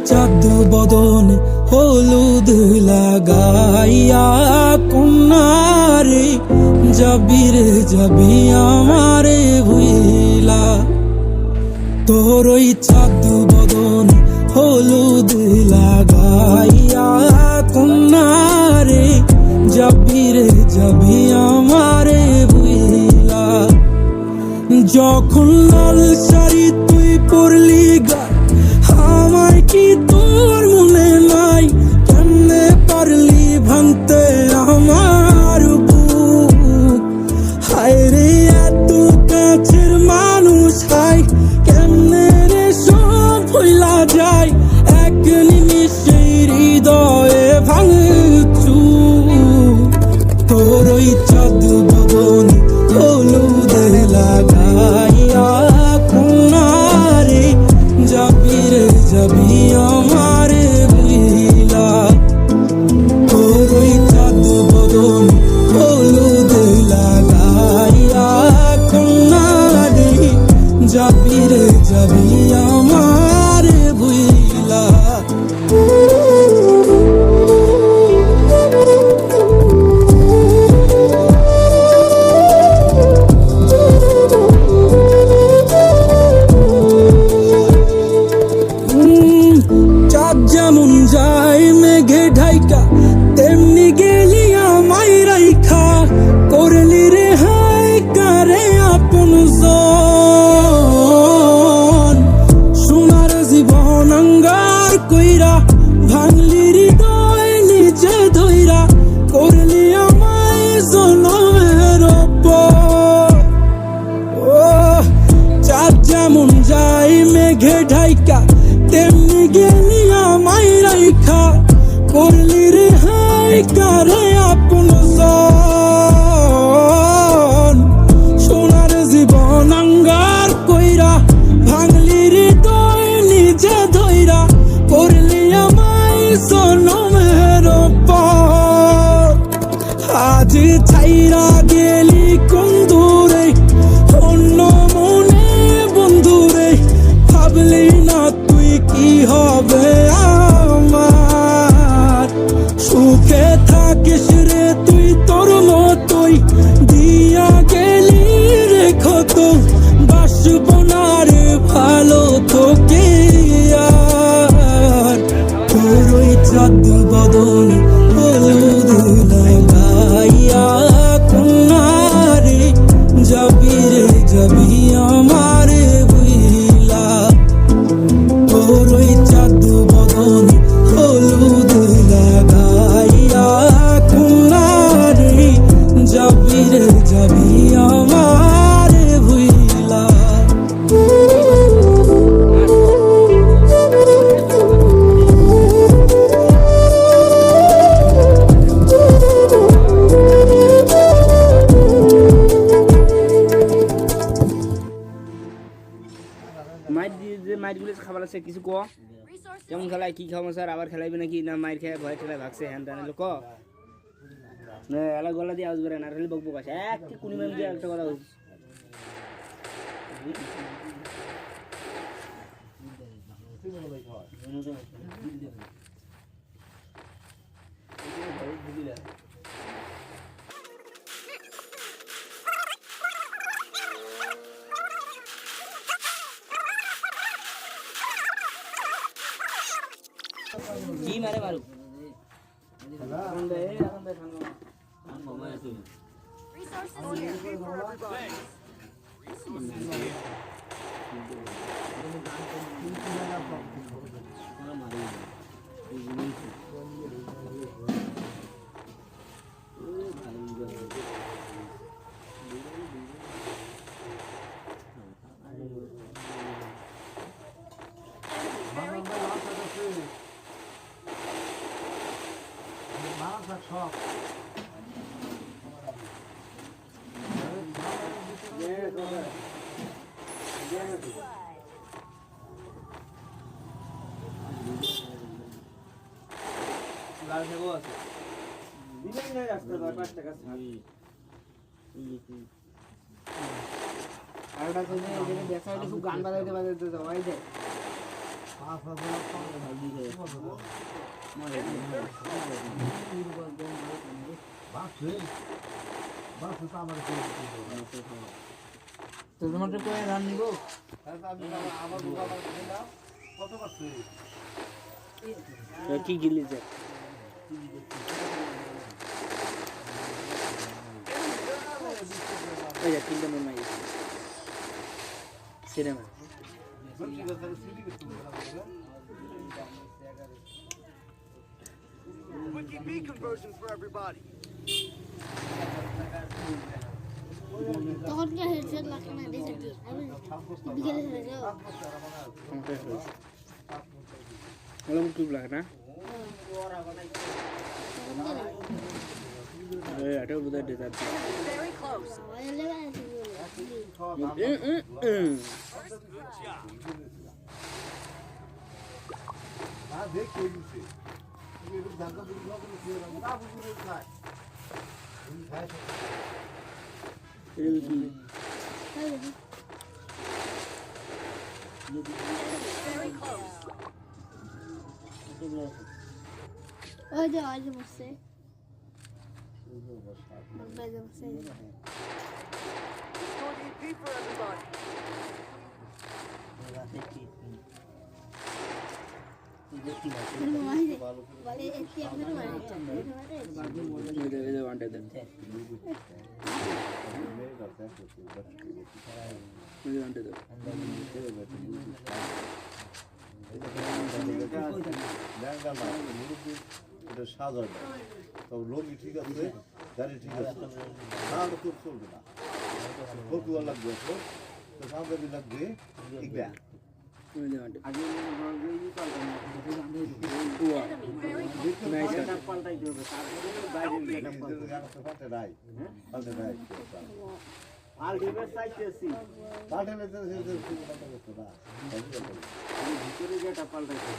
চাঁদ বদন হলুদ লাগাইয়া কন্যারে যাবি রে যাবি আমারে ভুইলা। তোর ওই চাঁদ বদন হলুদ লাগাইয়া কন্যারে যাবি রে যাবি আমারে ভুইলা। যখন লাল শাড়ি তুই পরলি গায় আমার কি তোর মনে নাই? কেমনে পারলি ভাঙতে আমার বুক? হায় রে এত কাছের মানুষ হাই কেমনে রে সব ভুলা যায় এক নিমিষে হৃদয়ে ভাঙচু। তোর ওই চাঁদ বদন হলুদ লাগাইয়া কন্যারে যাবি রে যাবি আমারে ভুইলা। তোর ওই চাঁদ বদন হলুদ লাগাইয়া কন্যারে যাবি রে যাবি আমারে ভুইলা। যেমন যায় মেঘে ঢাইকা তেমনি গেলি আমায় রাইখা করলি রে হাই কারে আপন জন। সোনার জীবন অঙ্গার কইরা ভাঙলি হৃদয় নিজে ধইরা করলি আমায় জনমের উপর। ও চাঁদ যেমন যায় মেঘে ঢাইকা তেমনি গেলি আমায় রাইখা করলি রে হাই কারে আপন জন। সোনার জীবন অঙ্গার কইরা ভাঙলি হৃদয় নিজে ধইরা করলি আমায় জনমের উপর। আজ ছাইরা গেলি কোন দূরে অন্য মনে বন্ধুরে ভাবলি না তুই কি হবে আমার? সুখে থাকিস রে তুই তোর মতোই দিয়া গেলি রে ক্ষত বাসব না রে ভালো তোকে আর। তোর ওই চাঁদ বদন হলুদ লাগাইয়া কন্যারে যাবি রে যাবি আমারে ভুইলা। তোর ওই চাঁদ বদন হলুদ লাগাইয়া কন্যারে যাবি রে যাবি আমারে ভুইলা। মাইটগুলো খাবার আছে কিছু ক কেমন খেলায় কি খাবো স্যার আবার খেলাইবে নাকি না মাইর খেয়ে ভয় ঠেলায় ভাগছে হ্যান টানে ক এলা গলা দিয়ে আসবে না খালি বক বক আসে এক কুনি ম্যাম দিয়ে একটা কথা বলছি। কি মারে মারু গান বাজাইতে বাজাইতে যাওয়াই যায় তোদের মাঠে কয়ে রান নিব কি গিলি যে ওই যা তিনটা মন মাই cinema Wiki B conversion for everybody. তখন কি হেডসেট লাগে না দেখে কি আমি বিকেলে চলে যাও হলো টুব লাগে না এই আটা বুদা দেতা Very close. Very close. ওই যে বসে বসে Score EP for everybody. বলে একটি আপনার ওয়ান্টে দেন ওয়ান্টে দেন এটা সাজার তো লঙ্গি ঠিক আছে গাড়ি ঠিক আছে তাহলে তোর চলবে না ফতুয়া লাগবে তো সামনে লাগবে ইগলা ওয়ান্টে Very close. নাইস পাল্টে নাই পাল্টে নাই আর ডিবেট চাইতেছি পাল্টে নাই ভিতরে যেটা পাল্টাইছে